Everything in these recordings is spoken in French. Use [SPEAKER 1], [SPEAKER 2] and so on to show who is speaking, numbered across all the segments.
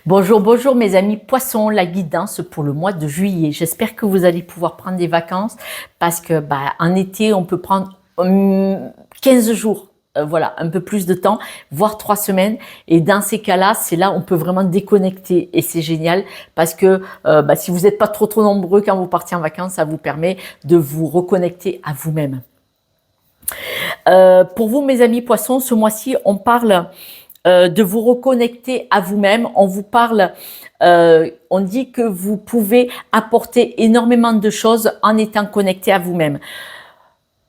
[SPEAKER 1] Bonjour, bonjour mes amis poissons, la guidance pour le mois de juillet. J'espère que vous allez pouvoir prendre des vacances parce que en été, on peut prendre 15 jours, voilà, un peu plus de temps, voire 3 semaines. Et dans ces cas-là, c'est là où on peut vraiment déconnecter et c'est génial parce que si vous n'êtes pas trop nombreux quand vous partez en vacances, ça vous permet de vous reconnecter à vous-même. Pour vous mes amis poissons, ce mois-ci, on parle de vous reconnecter à vous-même. On vous parle, on dit que vous pouvez apporter énormément de choses en étant connecté à vous-même.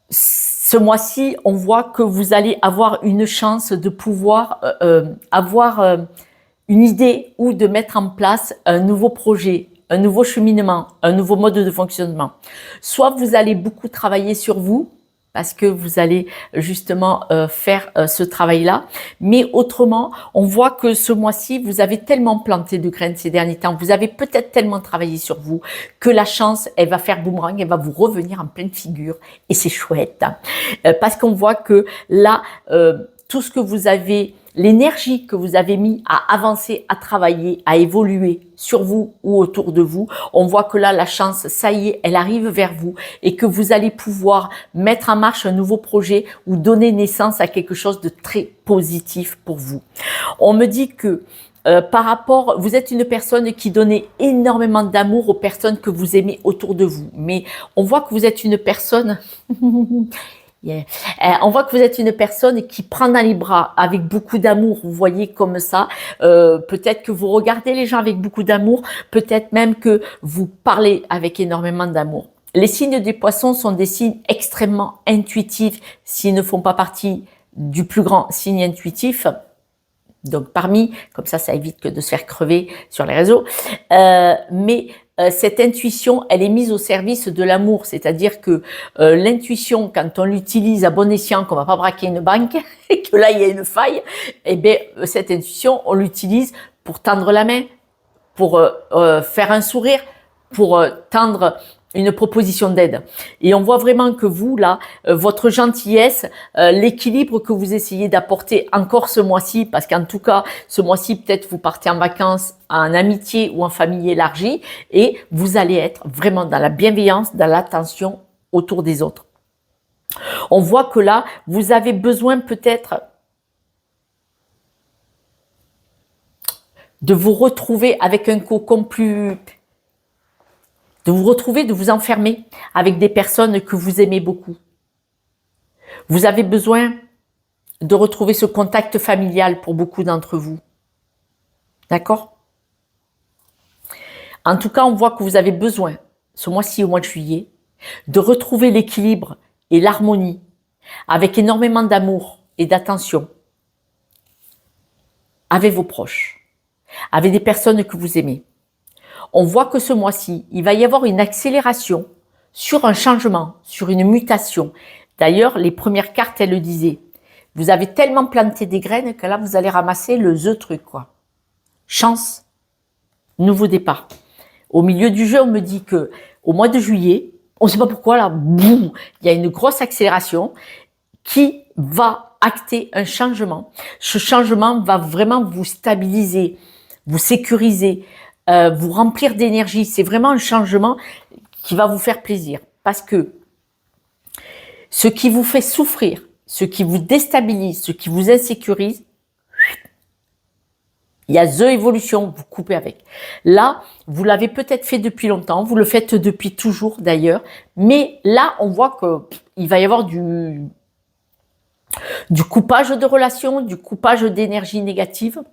[SPEAKER 1] Ce mois-ci, on voit que vous allez avoir une chance de pouvoir avoir une idée ou de mettre en place un nouveau projet, un nouveau cheminement, un nouveau mode de fonctionnement. Soit vous allez beaucoup travailler sur vous, parce que vous allez justement faire ce travail-là. Mais autrement, on voit que ce mois-ci, vous avez tellement planté de graines ces derniers temps, vous avez peut-être tellement travaillé sur vous que la chance, elle va faire boomerang, elle va vous revenir en pleine figure. Et c'est chouette, parce qu'on voit que là, tout ce que vous avez, l'énergie que vous avez mis à avancer, à travailler, à évoluer sur vous ou autour de vous, on voit que là, la chance, ça y est, elle arrive vers vous et que vous allez pouvoir mettre en marche un nouveau projet ou donner naissance à quelque chose de très positif pour vous. On me dit que par rapport, vous êtes une personne qui donnait énormément d'amour aux personnes que vous aimez autour de vous, mais on voit que vous êtes une personne Yeah. On voit que vous êtes une personne qui prend dans les bras avec beaucoup d'amour, vous voyez comme ça. Peut-être que vous regardez les gens avec beaucoup d'amour, peut-être même que vous parlez avec énormément d'amour. Les signes des poissons sont des signes extrêmement intuitifs s'ils ne font pas partie du plus grand signe intuitif. Donc parmi, comme ça évite que de se faire crever sur les réseaux. Mais cette intuition, elle est mise au service de l'amour, c'est-à-dire que l'intuition, quand on l'utilise à bon escient, qu'on va pas braquer une banque et que là il y a une faille, eh bien cette intuition, on l'utilise pour tendre la main, pour faire un sourire, pour tendre une proposition d'aide. Et on voit vraiment que vous, là, votre gentillesse, l'équilibre que vous essayez d'apporter encore ce mois-ci, parce qu'en tout cas, ce mois-ci, peut-être vous partez en vacances en amitié ou en famille élargie, et vous allez être vraiment dans la bienveillance, dans l'attention autour des autres. On voit que là, vous avez besoin peut-être de vous retrouver avec un cocon plus... de vous retrouver, de vous enfermer avec des personnes que vous aimez beaucoup. Vous avez besoin de retrouver ce contact familial pour beaucoup d'entre vous. D'accord? En tout cas, on voit que vous avez besoin, ce mois-ci, au mois de juillet, de retrouver l'équilibre et l'harmonie avec énormément d'amour et d'attention avec vos proches, avec des personnes que vous aimez. On voit que ce mois-ci, il va y avoir une accélération sur un changement, sur une mutation. D'ailleurs, les premières cartes, elles le disaient. Vous avez tellement planté des graines que là, vous allez ramasser le truc, quoi. Chance, nouveau départ. Au milieu du jeu, on me dit que au mois de juillet, on ne sait pas pourquoi, là, boum, il y a une grosse accélération qui va acter un changement. Ce changement va vraiment vous stabiliser, vous sécuriser, vous remplir d'énergie. C'est vraiment un changement qui va vous faire plaisir. Parce que ce qui vous fait souffrir, ce qui vous déstabilise, ce qui vous insécurise, il y a The Évolution, vous coupez avec. Là, vous l'avez peut-être fait depuis longtemps, vous le faites depuis toujours d'ailleurs, mais là, on voit qu'il va y avoir du coupage de relations, du coupage d'énergie négative.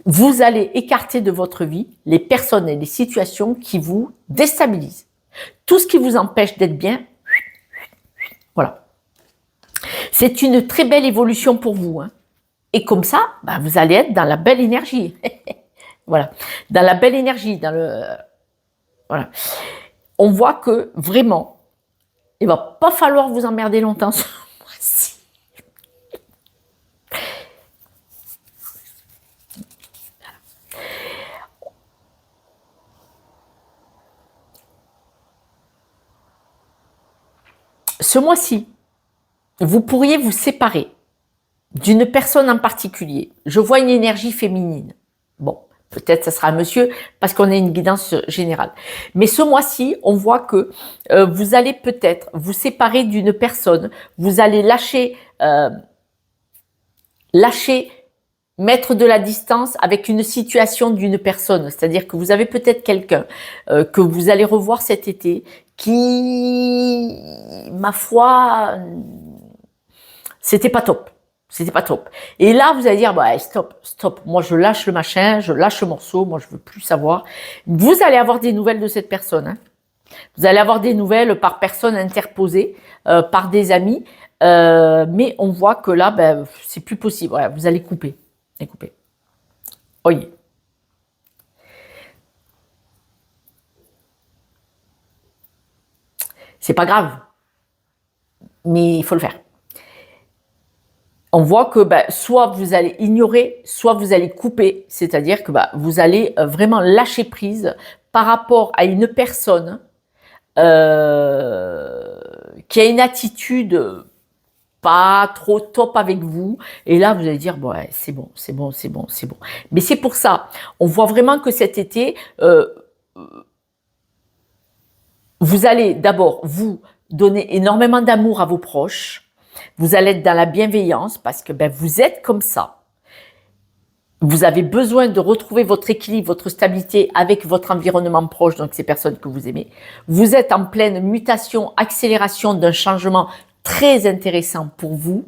[SPEAKER 1] Vous allez écarter de votre vie les personnes et les situations qui vous déstabilisent. Tout ce qui vous empêche d'être bien, voilà. C'est une très belle évolution pour vous. Hein. Et comme ça, vous allez être dans la belle énergie. Voilà. Dans la belle énergie, dans le... Voilà. On voit que vraiment, il va pas falloir vous emmerder longtemps ce mois-ci. Ce mois-ci, vous pourriez vous séparer d'une personne en particulier. Je vois une énergie féminine. Bon, peut-être ça sera un monsieur parce qu'on a une guidance générale. Mais ce mois-ci, on voit que vous allez peut-être vous séparer d'une personne, vous allez lâcher, mettre de la distance avec une situation d'une personne. C'est-à-dire que vous avez peut-être quelqu'un que vous allez revoir cet été qui, ma foi, c'était pas top. C'était pas top. Et là, vous allez dire, bah, stop, stop. Moi, je lâche le machin, je lâche le morceau. Moi, je veux plus savoir. Vous allez avoir des nouvelles de cette personne. Hein. Vous allez avoir des nouvelles par personne interposée, par des amis. Mais on voit que là, ben, c'est plus possible. Ouais, vous allez couper. Et couper. Oui. C'est pas grave. Mais il faut le faire. On voit que soit vous allez ignorer, soit vous allez couper, c'est-à-dire que vous allez vraiment lâcher prise par rapport à une personne qui a une attitude pas trop top avec vous, et là vous allez dire bon, ouais, c'est bon, c'est bon, c'est bon, c'est bon. Mais c'est pour ça, on voit vraiment que cet été, vous allez d'abord vous donner énormément d'amour à vos proches. Vous allez être dans la bienveillance parce que vous êtes comme ça. Vous avez besoin de retrouver votre équilibre, votre stabilité avec votre environnement proche, donc ces personnes que vous aimez. Vous êtes en pleine mutation, accélération d'un changement très intéressant pour vous.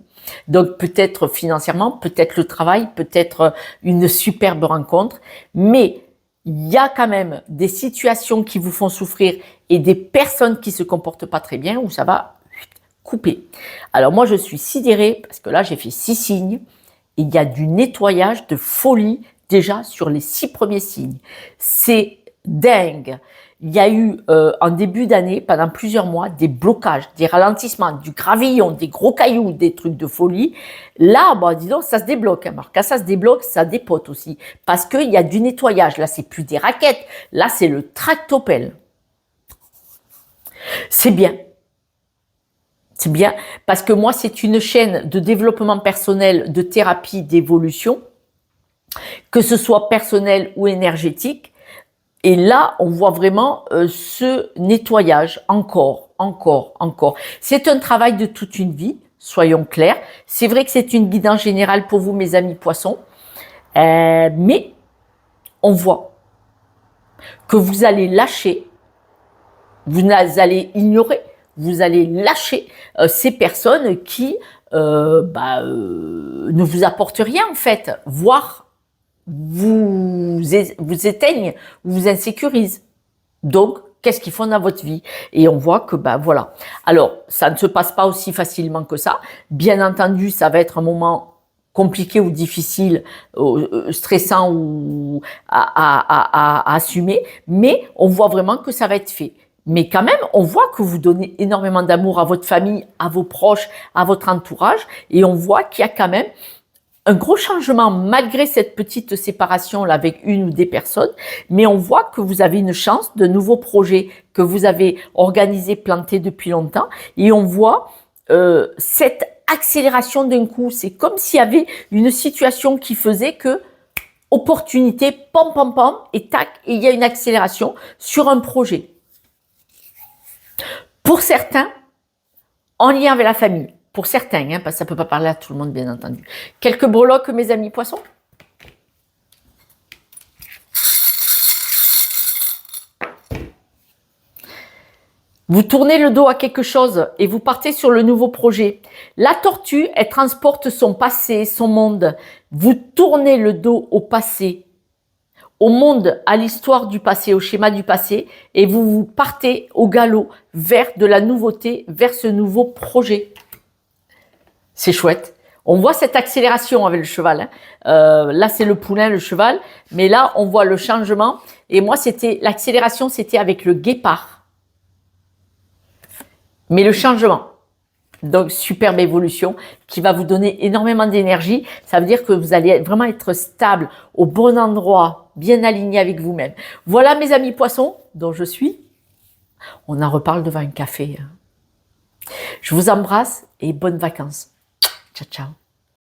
[SPEAKER 1] Donc peut-être financièrement, peut-être le travail, peut-être une superbe rencontre. Mais il y a quand même des situations qui vous font souffrir et des personnes qui se comportent pas très bien où ça va couper. Alors moi, je suis sidérée parce que là, j'ai fait 6 signes. Et il y a du nettoyage de folie déjà sur les 6 premiers signes. C'est dingue. Il y a eu en début d'année, pendant plusieurs mois, des blocages, des ralentissements, du gravillon, des gros cailloux, des trucs de folie. Là, dis donc, ça se débloque. Alors, quand ça se débloque, ça dépote aussi. Parce qu'il y a du nettoyage. Là, c'est plus des raquettes. Là, c'est le tractopelle. C'est bien. C'est bien parce que moi, c'est une chaîne de développement personnel, de thérapie, d'évolution, que ce soit personnel ou énergétique. Et là, on voit vraiment ce nettoyage encore. C'est un travail de toute une vie, soyons clairs. C'est vrai que c'est une guidance générale pour vous, mes amis poissons. Mais on voit que vous allez lâcher, vous allez ignorer, vous allez lâcher ces personnes qui ne vous apportent rien en fait, voire vous éteignent, vous insécurisent. Donc, qu'est-ce qu'ils font dans votre vie? Et on voit que voilà. Alors, ça ne se passe pas aussi facilement que ça. Bien entendu, ça va être un moment compliqué ou difficile, stressant ou à assumer, mais on voit vraiment que ça va être fait. Mais quand même, on voit que vous donnez énormément d'amour à votre famille, à vos proches, à votre entourage, et on voit qu'il y a quand même un gros changement malgré cette petite séparation là avec une ou des personnes, mais on voit que vous avez une chance de nouveaux projets que vous avez organisés, plantés depuis longtemps, et on voit cette accélération d'un coup. C'est comme s'il y avait une situation qui faisait que opportunité, pom pom pom, et tac, et il y a une accélération sur un projet. Pour certains, en lien avec la famille. Pour certains, parce que ça ne peut pas parler à tout le monde, bien entendu. Quelques breloques, mes amis poissons. Vous tournez le dos à quelque chose et vous partez sur le nouveau projet. La tortue, elle transporte son passé, son monde. Vous tournez le dos au passé, au monde, à l'histoire du passé, au schéma du passé, et vous partez au galop vers de la nouveauté, vers ce nouveau projet. C'est chouette. On voit cette accélération avec le cheval. Là, c'est le poulain, le cheval, mais là, on voit le changement. Et moi, l'accélération, c'était avec le guépard. Mais le changement. Donc, superbe évolution qui va vous donner énormément d'énergie. Ça veut dire que vous allez vraiment être stable, au bon endroit, bien aligné avec vous-même. Voilà mes amis poissons, dont je suis. On en reparle devant un café. Je vous embrasse et bonnes vacances. Ciao, ciao.